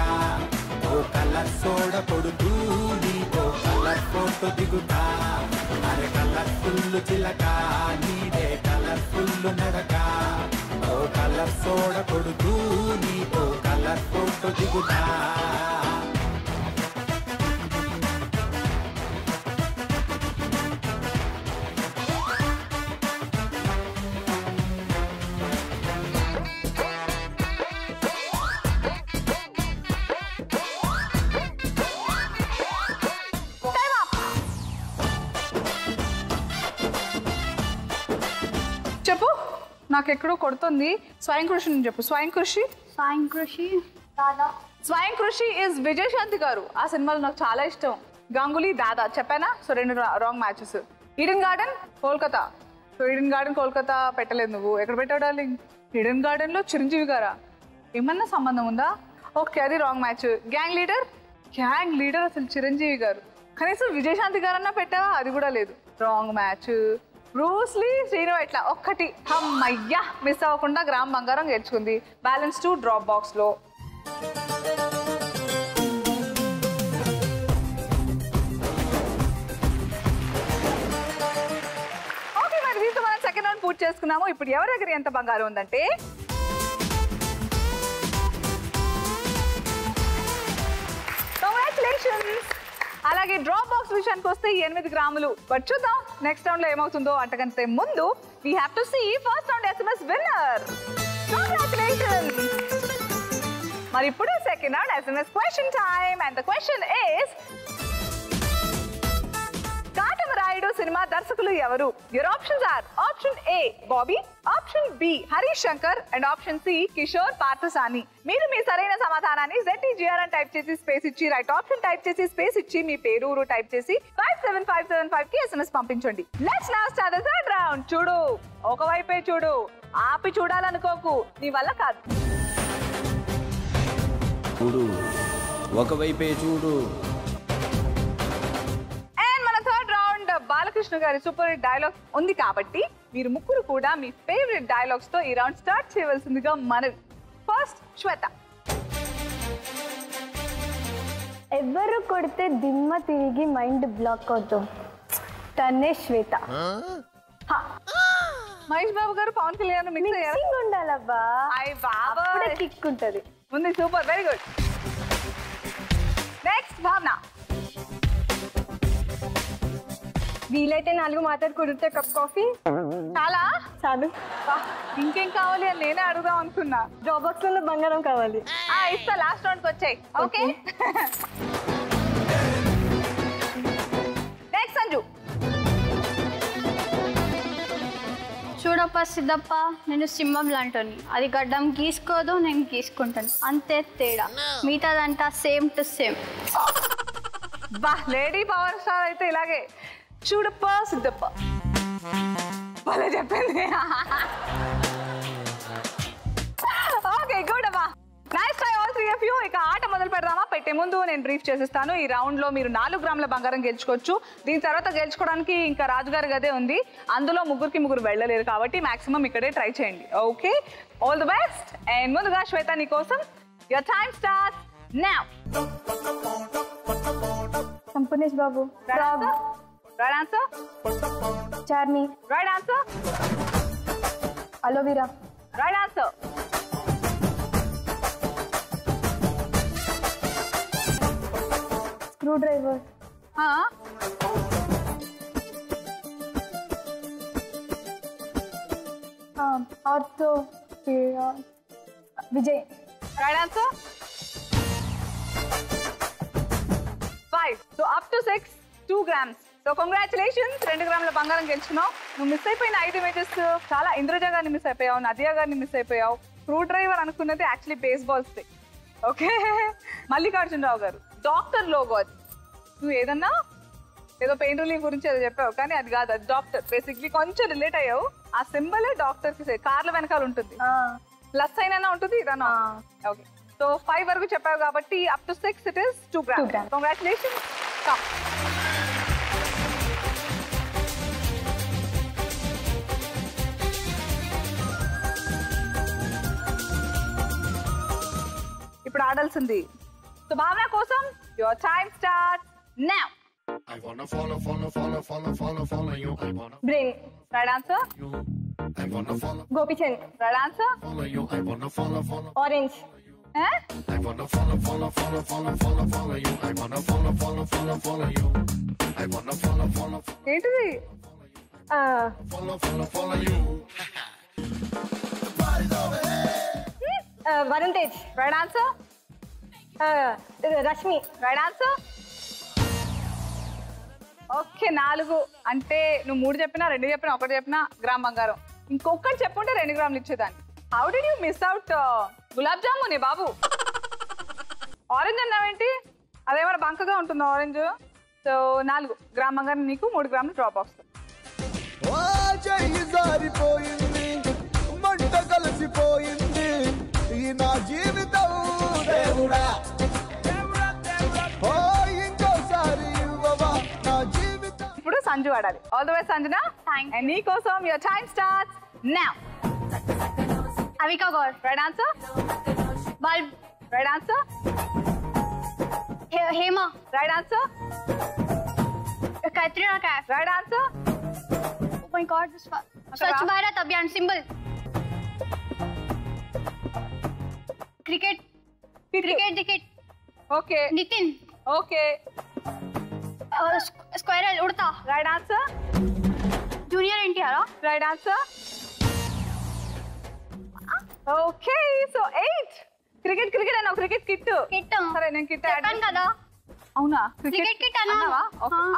ఓ కలర్ సోడ కొడుతూ నీతో కలర్ ఫోటో దిగుతా. అరే కలర్ఫుల్ చిలక నీదే కలర్ఫుల్ నడక, ఓ కలర్ సోడ కొడుతూ నీతో కలర్ ఫోటో దిగుతా. చెప్పు, నాకెక్కడో కొడుతుంది. స్వయం కృషి అని చెప్పు. స్వయం కృషి. స్వయం కృషి స్వయం కృషి ఇస్ విజయశాంతి గారు. ఆ సినిమాలో నాకు చాలా ఇష్టం. గంగులీ దాదా చెప్పానా? So 2 wrong matches. Eden garden Kolkata. So Eden garden Kolkata పెట్టలేదు నువ్వు. ఎక్కడ పెట్టావు డార్లింగ్? ఈడెన్ గార్డెన్ లో చిరంజీవి గారా? ఏమన్నా సంబంధం ఉందా? ఓకే అది wrong match. Gang leader gang leader అసలు చిరంజీవి గారు. కనీసం విజయశాంతి గారన్నా పెట్టావా? అది కూడా లేదు. Wrong match. బ్రూస్లీ శ్రీను ఇట్లా ఒక్కటి అమ్మయ్యా మిస్ అవ్వకుండా గ్రామ్ బంగారం గెలుచుకుంది. బ్యాలెన్స్ 2 డ్రాప్ బాక్స్ లో. ఓకే, మరి దీంతో మనం సెకండ్ రౌండ్ పూర్తి చేసుకున్నాము. ఇప్పుడు ఎవరి దగ్గర ఎంత బంగారం ఉందంటే అలాగే డ్రాప్ బాక్స్ విషయానికి వస్తే 8 గ్రాములు. బట్ చూద్దాం నెక్స్ట్ రౌండ్ లో ఏమవుతుందో. అంతకంటే ముందు we have to see first round SMS winner. Congratulations. మరి ఇప్పుడు second round SMS question time and the question is Katamarayudu సినిమా దర్శకులు ఎవరు? Your options are option A Bobby, option B Harish Shankar and option C Kishore Pardasani. మీరు మీ సరైన సమాధానాన్ని ZTGR అని టైప్ చేసి స్పేస్ ఇచ్చి రైట్ ఆప్షన్ టైప్ చేసి స్పేస్ ఇచ్చి మీ పేరు ఊరు టైప్ చేసి 57575 కి SMS పంపించండి. Let's now start the third round. చూడు, ఒకవైపే చూడు, ఆపి చూడాలనుకోకు, నీ వల్ల కాదు. చూడు, ఒకవైపే చూడు. బాలకృష్ణ గారి సూపర్ హిట్ డైలాగ్ ఉంది కాబట్టి మీరు ముగ్గురు కూడా మీ ఫేవరెట్ డైలాగ్స్ తో ఈ రౌండ్ స్టార్ట్ చేయవలసిందిగా మనవి. ఫస్ట్ శ్వేత. ఎవరు కొడితే దిమ్మ తిరిగి మైండ్ బ్లాక్ అవుతాం? తనే శ్వేత. మహేష్ బాబు గారు పవన్ కళ్యాణ్ మిక్స్ ఉండాలబ్బా. అయ్య బాబా, కిక్ ఉంటది. ఉంది, సూపర్, వెరీ గుడ్. నెక్స్ట్ భావన. వీలైతే 4 మాత్రం కుదిరితే కప్ కాఫీ చాలా చాలు. ఇంకేం కావాలి అని నేనే అడుగుదాం అనుకున్నా. డ్రాప్ బాక్స్ లో బంగారం కావాలి. ఇస్తా, లాస్ట్ రౌండ్ కి వచ్చాయి. Okay, next Sanju. చూడప్ప సిద్ధప్ప, నేను సింహం లాంటోని. అది గడ్డం గీసుకోదు, నేను గీసుకుంటాను, అంతే తేడా. మిగతాదంతా సేమ్ టు సేమ్. బా, లేడీ పవర్ స్టార్ అయితే ఇలాగే. చూడప్ప సిద్ధప్ప, భలే చెప్పింది. ఓకే, గుడ్ అమ్మా. Nice try all 3 of you. ఇక ఆట మొదలు పెడదామా? పెట్టే ముందు నేను బ్రీఫ్ చేసిస్తాను. ఈ రౌండ్ లో మీరు 4 గ్రాముల బంగారం గెలుచుకోవచ్చు. దీని తర్వాత గెలుచుకోవడానికి ఇంకా రాజుగారి గదే ఉంది. అందులో ముగ్గురు వెళ్ళలేరు కాబట్టి మాక్సిమం ఇక్కడే ట్రై చేయండి. Okay, all the best. And ముందుగా శ్వేత, నీ కోసం your time starts now. Sampoornesh Babu. Right answer. Charmi. Right answer. Aloe vera. Right answer. Screw driver. Ortho Vijay. Right answer. 5. So up to 6, 2 grams. So congratulations, 2 గ్రాముల బంగారం గెలుచుకున్నావు. నువ్వు మిస్ అయిపోయిన 5 ఇమేజెస్ చాలా. ఇంద్రజ గారిని మిస్ అయిపోయావు, నదియా గారిని మిస్ అయిపోయావు. స్క్రూ డ్రైవర్ అనుకున్నది actually baseball stick. Okay, Mallikarjunarao గారు డాక్టర్ లోగో. అది నువ్వు ఏదన్నా ఏదో పెయిన్ రిలీఫ్ గురించి ఏదో చెప్పావు, కానీ అది కాదు, అది డాక్టర్. బేసిక్లీ కొంచెం రిలేట్ అయ్యావు. ఆ సింబలే డాక్టర్ కి కార్ల వెనకాల ఉంటుంది, ప్లస్ అయినా ఉంటుంది, ఇదన్నా. ఓకే, సో 5 వరకు చెప్పావు కాబట్టి up to 6 it is 2 grams. Congratulations. ఇప్పుడు ఆడాల్సింది. సో భావన కోసం your time starts now. I wanna follow you. I wanna brain. Right answer. I wanna follow Gopichand. Right answer. you. I wanna follow orange. I wanna follow you. I wanna follow you. I wanna follow ఏంటిది? follow you. Varun Tej. Right answer. Rashmi. Right answer. Okay, 4 అంటే నువ్వు 3 చెప్పినా, 2 చెప్పినా, 1 చెప్పినా గ్రామ్ బంగారం. ఇంకొకటి చెప్పుంటే 2 గ్రాములు ఇచ్చేదాన్ని. How did you miss out గులాబ్ జామునే బాబు? ఆరెంజ్ అన్నావేంటి? అదేమైనా బంకగా ఉంటుంది ఆరెంజ్. సో 4 గ్రామ్ బంగారం నీకు, 3 గ్రాములు డ్రాప్ బాక్స్. జారిపోయింది, మంట కలిసిపోయింది ఈ నా జీవితం దేవుడా. సంజు ఆడాలి. All the best Sanjana. And నీ కోసం your time starts now. Avika Gaur. Right answer. Bulb. Right answer. Hema. Right answer. Katrina Kaif. Right answer. Oh my god, Swachh Bharat Abhiyan symbol. Cricket. Cricket. Okay. Nitin. Okay. Squirrel ఉడతా. Right answer. Junior NTR. Right answer. Okay, so 8. Cricket అన్నావు. Cricket kit. సరే నేను కిట్ చెప్పాను కదా. అవునా? క్రికెట్ కిట్ అన్నావా?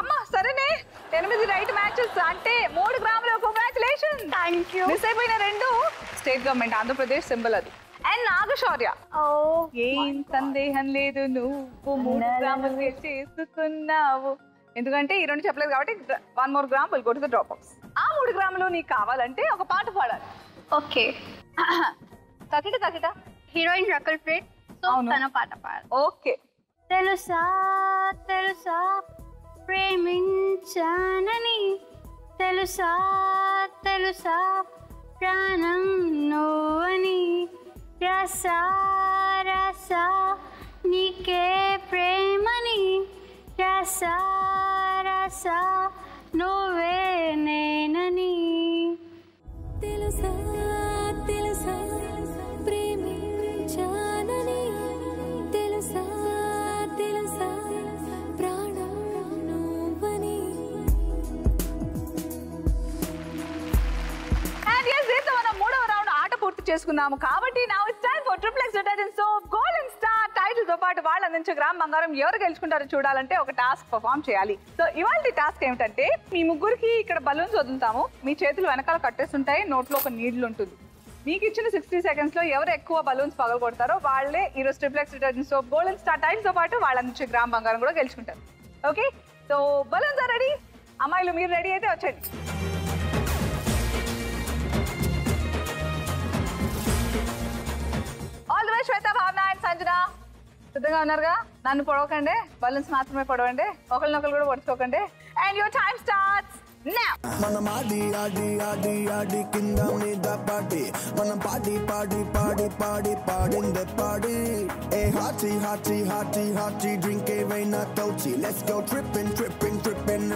అమ్మా సరేనే. 8 రైట్ మ్యాచెస్ అంటే 3 గ్రాములు. కంగ్రాచులేషన్. Thank you. మిస్ అయిపోయిన 2 స్టేట్ గవర్నమెంట్ ఆంధ్రప్రదేశ్ సింబల్ అది. అండ్ నాగశౌర్య. ఏం సందేహం లేదు, నువ్వు 3 గ్రాములు చేసుకున్నావు. ఎందుకంటే ఈ 2 చెప్పలేదు కాబట్టి 1 more gram will go to the drop box. ఆ 3 గ్రాములు నీకు కావాలంటే ఒక పాట పాడాలి. ఓకే. తకిట హీరోయిన్ రకుల్ ప్రీత్. సో తన పాట పాడాలి. ఓకే. తెలుసా ప్రేమించానని, తెలుసా ప్రాణం నువ్వని, రసా నీకే ప్రేమని, రసా నువ్వే నేనని. తెలుసా ప్రేమించానని, తెలుసా ప్రాణం నువ్వని. అండ్ yes, దీంతో మనం 3వ రౌండ్ ఆట పూర్తి చేసుకున్నాము. కాబట్టి now it's time for Triple X Detergent Soap Golden Star title తో పాటు వాళ్ళు అందించే గ్రామ్ బంగారం ఎవరు గెలుచుకుంటారో చూడాలంటే ఒక టాస్క్ పర్ఫామ్ చేయాలి. సో ఇవాళ టాస్క్ ఏమిటంటే, మీ ముగ్గురికి ఇక్కడ బలూన్స్ వదులుతాము. మీ చేతులు వెనకాల కట్టేస్తుంటాయి, నోట్లో ఒక నీడిల్ ఉంటుంది. మీకు ఇచ్చిన 60 seconds లో ఎవరు ఎక్కువ బలూన్స్ పగలగొడతారో వాళ్ళే ఈరోజు Triple X Detergent Soap golden star title తో పాటు వాళ్ళు అందించే గ్రామ్ బంగారం కూడా గెలుచుకుంటారు. Okay, so balloons are ready. అమ్మాయిలు మీరు రెడీ అయితే వచ్చండి. ఆల్ ది వే శ్వేత, భావన అండ్ సంజన సిద్ధంగా ఉన్నారుగా? నన్ను పొడవకండి, బలూన్స్ మాత్రమే పొడవండి, ఒకరినొకరు కూడా పొడుచుకోకండి. And your time starts now. మనం ఆడి కింద మీద పాడి, మనం పాడిందే పాడి. ఏ హాటీ డ్రింక్ ఏవైనా తోచి, let's go tripping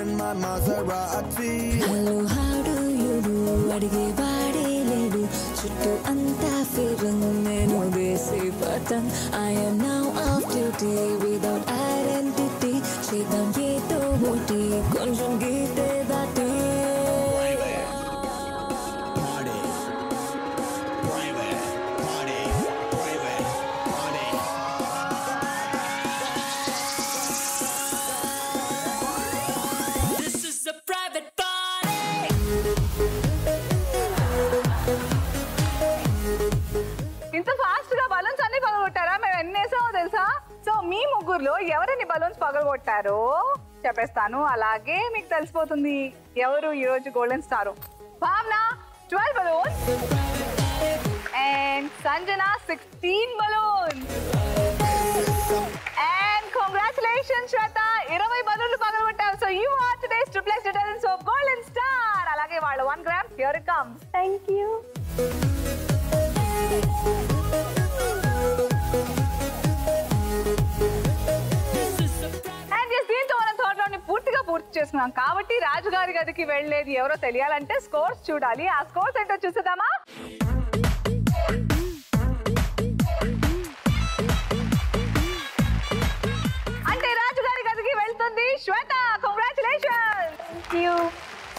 in my Maserati. Hello how do you do, అడిగే వాడే లేడు, చుట్టూ అంతా ఫిరంగ్, నేను వేసే పటం. I am now off duty without identity, చేద్దాం ఏదో ఒకటి కొంచెం గీతే దాటి. ఇంత ఫాస్ట్ గా బలూన్స్ అన్ని పగలగొట్టారా? మేము ఎన్ని వేసామో తెలుసా? సో మీ ముగ్గురులో ఎవరిని బలూన్స్ పగలగొట్టారో చెప్పేస్తాను, అలాగే మీకు తెలిసిపోతుంది ఎవరు ఈ రోజు గోల్డెన్ స్టార్. భావన 12 balloons and Sanjana 16 balloons. And congratulations Shweta, 20 balloons పగలగొట్టారు. So you are today's Triple X Detergent Soap Golden Star. అలాగే వాళ్ళ 1 gram, here it comes. Thank you. పూర్తి చేసుకున్నాం కాబట్టి రాజుగారి గదికి వెళ్ళేది ఎవరో తెలియాలంటే స్కోర్స్ చూడాలి. ఆ స్కోర్స్ ఏంటో చూసేద్దామా? అంటే రాజుగారి గదికి వెళ్తుంది శ్వేత. కంగ్రాచులేషన్స్.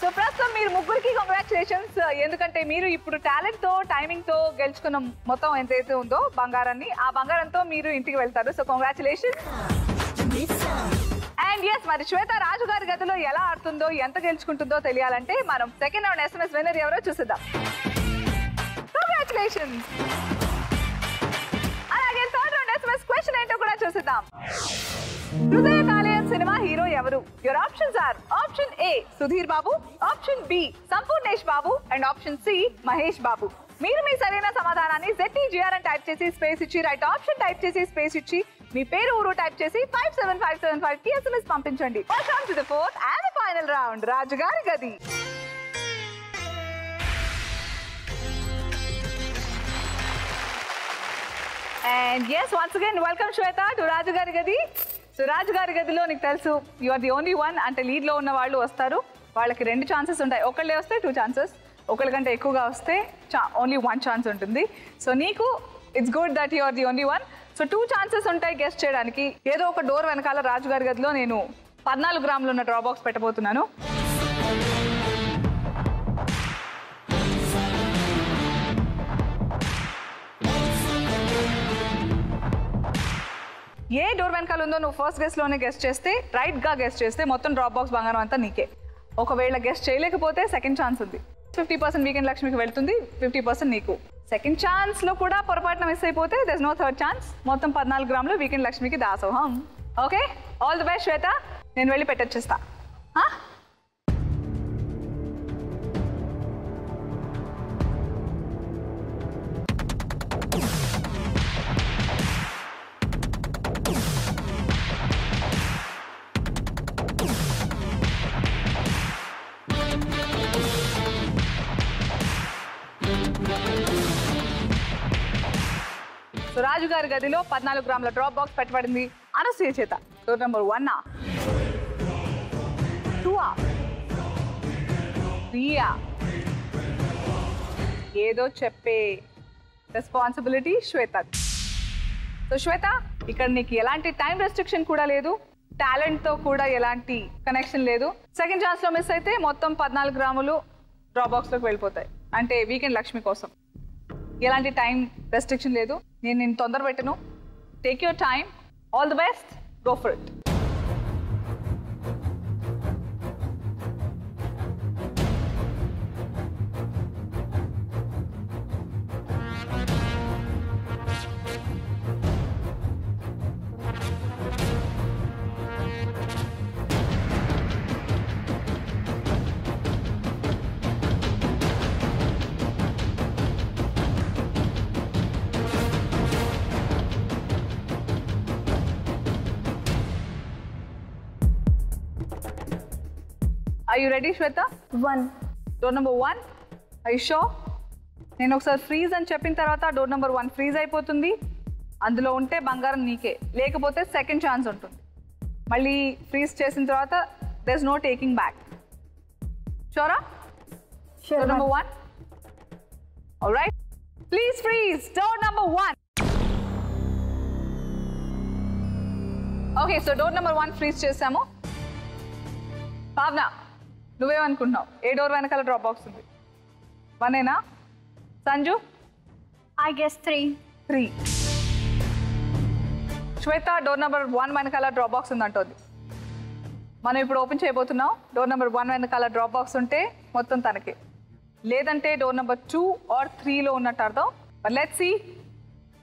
సో ప్రస్తుతం మీరు ముగ్గురికి కంగ్రాచులేషన్స్, ఎందుకంటే మీరు ఇప్పుడు టాలెంట్ తో టైమింగ్ తో గెలుచుకున్న మొత్తం ఎంతైతే ఉందో బంగారాన్ని, ఆ బంగారంతో మీరు ఇంటికి వెళ్తారు. So congratulations. అండ్ ఎస్, మరి శ్వేత రాజుగారి గదిలో ఎలా ఆడుతుందో, ఎంత గెలుచుకుంటుందో తెలియాలంటే మనం సెకండ్ రౌండ్ SMS విన్నర్ ఎవరో చూసేద్దాం. కంగ్రాచులేషన్స్. అలాగే థర్డ్ రౌండ్ SMS క్వశ్చన్ ఏంటో కూడా చూసేద్దాం. హృదయ కాలేయం సినిమా హీరో ఎవరు? Your options are option A Sudheer Babu, option B Sampoornesh Babu and option C Mahesh Babu. మీరు మీ సరైన సమాధానాన్ని ZTGR అని టైప్ చేసి స్పేస్ ఇచ్చి రైట్ ఆప్షన్ టైప్ చేసి స్పేస్ ఇచ్చి మీ పేరు ఊరు టైప్ చేసి 57575 కి SMS పంపించండి. Welcome to the fourth and the final final round రాజుగారి గది. And yes, once again welcome Shweta to రాజుగారి గది. సో రాజుగారి గదిలో నీకు తెలుసు you are the only one, అంటే లీడ్లో ఉన్న వాళ్ళు వస్తారు, వాళ్ళకి 2 ఛాన్సెస్ ఉంటాయి. ఒకళ్ళే వస్తే 2 ఛాన్సెస్, ఒకళ్ళ కంటే ఎక్కువగా వస్తే ఓన్లీ 1 ఛాన్స్ ఉంటుంది. సో నీకు it's good that you are the only one. So 2 chances ఉంటాయి గెస్ట్ చేయడానికి. ఏదో ఒక డోర్ వెనకాల రాజుగారి గదిలో నేను 14 గ్రాములు ఉన్న డ్రా బాక్స్ పెట్టబోతున్నాను. ఏ డోర్ వెనకాల ఉందో నువ్వు ఫస్ట్ గెస్ట్లోనే గెస్ట్ చేస్తే, రైట్గా గెస్ట్ చేస్తే మొత్తం డ్రాప్ బాక్స్ బంగారం అంతా నీకే. ఒకవేళ గెస్ట్ చేయలేకపోతే సెకండ్ ఛాన్స్ ఉంది. 50% వీకెండ్ లక్ష్మికి వెళ్తుంది, 50% నీకు. సెకండ్ ఛాన్స్లో కూడా పొరపాటున మిస్ అయిపోతే there is no third chance. మొత్తం 14 గ్రాములు వీకెండ్ లక్ష్మికి దాసోహం. Okay, all the best Shweta. నేను వెళ్ళి పెట్టొచ్చేస్తా. సో రాజుగారి గదిలో 14 గ్రాముల డ్రాప్ బాక్స్ పెట్టబడింది అనసూయ చేత. డోర్ నెంబర్ 1 2 3 ఏదో చెప్పే రెస్పాన్సిబిలిటీ శ్వేత. సో శ్వేత, ఇక్కడ నీకు ఎలాంటి టైం రెస్ట్రిక్షన్ కూడా లేదు, టాలెంట్తో కూడా ఎలాంటి కనెక్షన్ లేదు. సెకండ్ ఛాన్స్లో మిస్ అయితే మొత్తం 14 గ్రాములు డ్రాప్ బాక్స్లోకి వెళ్ళిపోతాయి, అంటే వీకెండ్ లక్ష్మి కోసం. ఎలాంటి టైం రెస్ట్రిక్షన్ లేదు, నేను తొందర పెట్టను. Take your time. All the best, go for it. Are you ready, Shweta? 1. Door number 1. Are you sure? నేను ఒకసారి ఫ్రీజ్ అని చెప్పిన తర్వాత డోర్ నెంబర్ 1 ఫ్రీజ్ అయిపోతుంది. అందులో ఉంటే బంగారం నీకే, లేకపోతే సెకండ్ ఛాన్స్ ఉంటుంది. మళ్ళీ ఫ్రీజ్ చేసిన తర్వాత there is no taking back. షూరా? Door number 1. All right, please freeze door number 1. Okay, so door number 1 freeze చేసాము. భావన, నువ్వేమనుకుంటున్నావు? ఏ డోర్ వెనకాల డ్రాప్ బాక్స్ ఉంది? 1ఏనా? Sanju? I guess 3. Shweta, door number 1 వెనకాల డ్రాప్ బాక్స్ ఉందంటోంది. మనం ఇప్పుడు ఓపెన్ చేయబోతున్నాం. డోర్ నెంబర్ 1 వెనకాల డ్రాప్ బాక్స్ ఉంటే మొత్తం తనకే, లేదంటే డోర్ నెంబర్ 2 or 3లో ఉన్నట్టు అర్థం. But let's see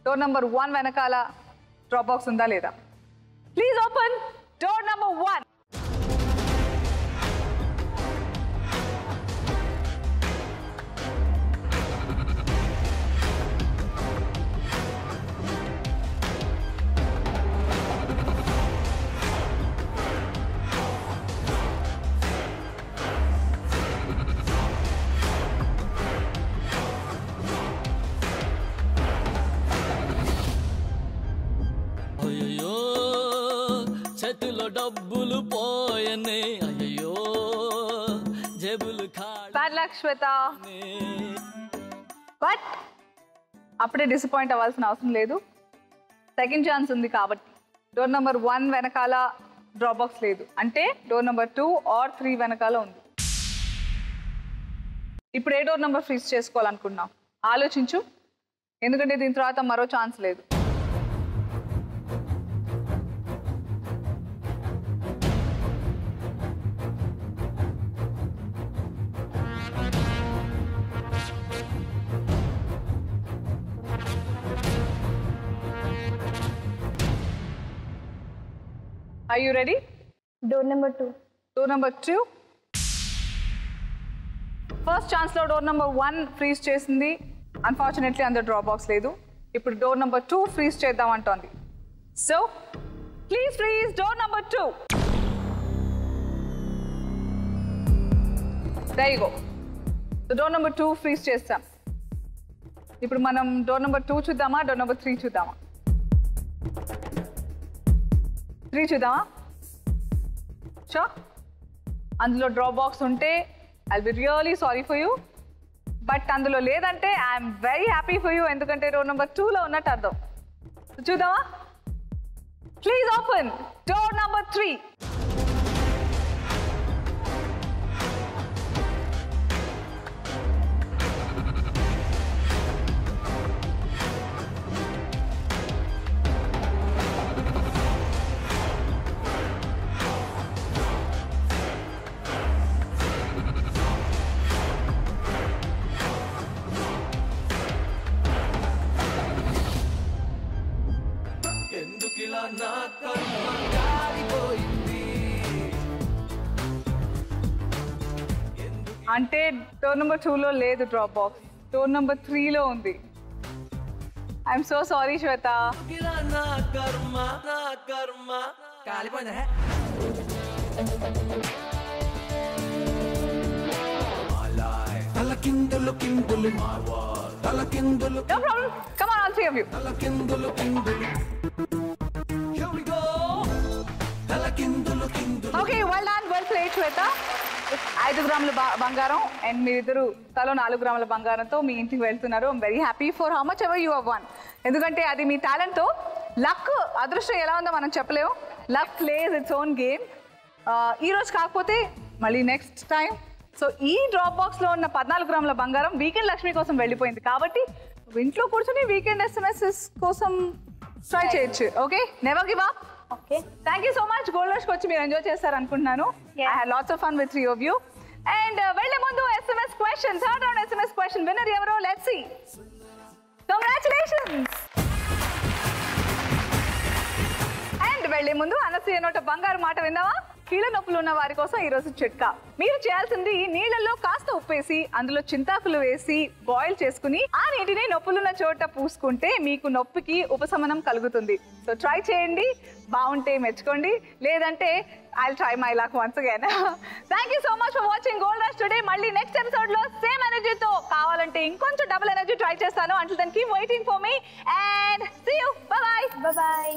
door number 1 వెనకాల డ్రాప్ బాక్స్ ఉందా లేదా. Please open door number 1. చేతిలో డబ్బులు పోయనే, అయ్యో జేబులు బ్యాడ్ లక్ శ్వేత. బట్ అప్పుడే డిసప్పాయింట్ అవ్వాల్సిన అవసరం లేదు, సెకండ్ ఛాన్స్ ఉంది కాబట్టి. డోర్ నెంబర్ 1 వెనకాల డ్రాప్ బాక్స్ లేదు, అంటే డోర్ నెంబర్ 2 or 3 వెనకాల ఉంది. ఇప్పుడు ఏ డోర్ నెంబర్ ఫ్రీజ్ చేసుకోవాలనుకున్నాం ఆలోచించు, ఎందుకంటే దీని తర్వాత మరో ఛాన్స్ లేదు. Are you ready? Door number 2. Door number 2. First chance లో డోర్ నెంబర్ 1 ఫ్రీజ్ చేసింది. అన్ఫార్చునేట్లీ అందులో డ్రాప్ బాక్స్ లేదు. ఇప్పుడు డోర్ నెంబర్ 2 ఫ్రీజ్ చేద్దాం అంటోంది. So please freeze door number 2. There you go. So door number 2 freeze చేస్తాం. ఇప్పుడు మనం డోర్ నెంబర్ 2 చూద్దామా, డోర్ నెంబర్ 3 చూద్దామా? 3 చూద్దామా? షో అందులో డ్రాప్ బాక్స్ ఉంటే I'll be really sorry for you. But అందులో లేదంటే I'm very happy for you, ఎందుకంటే డోర్ నెంబర్ 2లో ఉన్నట్టు అర్థం. చూద్దామా? Please open door number 3. అంటే డోర్ నెంబర్ 2లో లేదు డ్రాప్ బాక్స్, డోర్ నెంబర్ 3లో ఉంది. I'm so sorry Shweta. No problem. Come on, all three of you. Okay, well done, well played, Shweta. 5 గ్రాముల బంగారం అండ్ మీరిద్దరు తలో 4 గ్రాముల బంగారంతో మీ ఇంటికి వెళ్తున్నారు. I'm very happy for how much ever you have one. ఎందుకంటే అది మీ టాలెంట్తో. లక్, అదృష్టం ఎలా ఉందో మనం చెప్పలేము. Luck place its own game. ఈరోజు కాకపోతే మళ్ళీ నెక్స్ట్ టైం. సో ఈ డ్రాప్ బాక్స్లో ఉన్న 14 గ్రాముల బంగారం వీకెండ్ లక్ష్మి కోసం వెళ్ళిపోయింది. కాబట్టి ఇంట్లో కూర్చొని వీకెండ్ ఎస్ఎంఎస్ కోసం ట్రై చేయొచ్చు. Okay, never give up. Okay, thank you so much. Gold rush వచ్చి మీరు ఎంజాయ్ చేస్తారు అనుకుంటున్నాను. I have lots of fun with 3 of you. And వెళ్ళే ముందు SMS question, third round SMS question winner ఎవరో లెట్స్ సీ. కంగ్రాచులేషన్స్. అండ్ వెళ్ళే ముందు అనసూయ నోట బంగారు మాట విందామా? కీళ్ళ నొప్పులు ఉన్న వారి కోసం ఈరోజు చిట్కా. మీరు చేయాల్సింది నీళ్ళల్లో కాస్త ఉప్పేసి అందులో చింతాకులు వేసి బాయిల్ చేసుకుని ఆ నీటిని నొప్పులున్న చోట పూసుకుంటే మీకు నొప్పికి ఉపశమనం కలుగుతుంది. సో ట్రై చేయండి, బాగుంటే మెచ్చుకోండి, లేదంటే I'll try my luck once again. Thank you so much for watching Gold Rush today. మళ్ళీ నెక్స్ట్ ఎపిసోడ్ లో సేమ్ ఎనర్జీతో కావాలంటే ఇంకొంచెం డబుల్ ఎనర్జీ ట్రై చేస్తాను. Until then keep waiting for me and see you. Bye bye. Bye bye.